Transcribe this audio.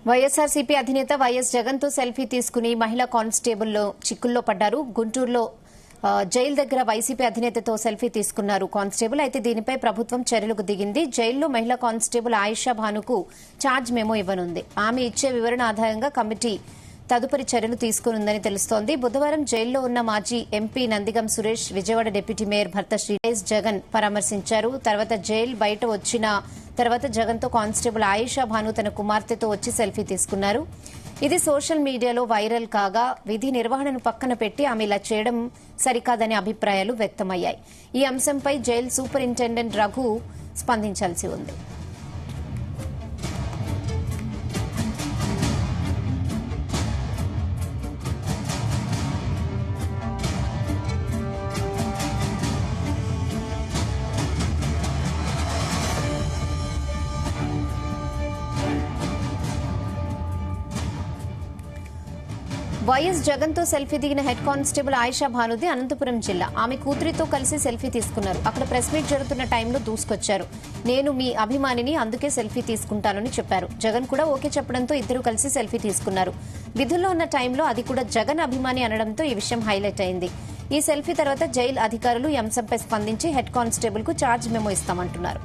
వైఎస్ఆర్సీపీ అధినేత వైఎస్ జగన్ తో సెల్ఫీ తీసుకుని మహిళా కానిస్టేబుల్ చిక్కుల్లో పడ్డారు. గుంటూరులో జైలు దగ్గర వైసీపీ అధినేతతో సెల్ఫీ తీసుకున్నారు కానిస్టేబుల్. అయితే దీనిపై ప్రభుత్వం చర్యలకు దిగింది. జైల్లో మహిళా కానిస్టేబుల్ ఆయిషా భానుకు ఛార్జ్ మెమో ఇవ్వనుంది. ఆమె ఇచ్చే వివరణ ఆధారంగా కమిటీ తదుపరి చర్యలు తీసుకునుందని తెలుస్తోంది. బుధవారం జైల్లో ఉన్న మాజీ MP Nandigam Suresh, Vijayawada deputy mayor భర్త శ్రీ జగన్ పరామర్శించారు. తర్వాత జైలు బయట వచ్చిన తర్వాత జగన్ తో కానిస్టేబుల్ ఆయిషా భాను తన కుమార్తెతో వచ్చి సెల్ఫీ తీసుకున్నారు. ఇది సోషల్ మీడియాలో వైరల్ కాగా విధి నిర్వహణను పక్కన పెట్టి ఆమె ఇలా చేయడం సరికాదనే అభిప్రాయాలు వ్యక్తమయ్యాయి. ఈ అంశంపై జైలు సూపరింటెండెంట్ రఘు స్పందించాల్సి ఉంది. వైఎస్ జగన్ తో సెల్ఫీ దిగిన హెడ్ కానిస్టేబుల్ ఆయిషా భానుది అనంతపురం జిల్లా. ఆమె కూతురితో కలిసి సెల్ఫీ తీసుకున్నారు. అక్కడ ప్రెస్ మీట్ జరుగుతున్న టైంలో దూసుకొచ్చారు. నేను మీ అభిమానిని, అందుకే సెల్ఫీ తీసుకుంటానని చెప్పారు. జగన్ కూడా ఓకే చెప్పడంతో ఇద్దరు కలిసి సెల్ఫీ తీసుకున్నారు. విధుల్లో ఉన్న టైంలో అది కూడా జగన్ అభిమాని అనడంతో ఈ విషయం హైలైట్ అయింది. ఈ సెల్ఫీ తర్వాత జైలు అధికారులు ఈ అంశంపై స్పందించి హెడ్ కానిస్టేబుల్ కు ఛార్జ్ మెమో ఇస్తామంటున్నారు.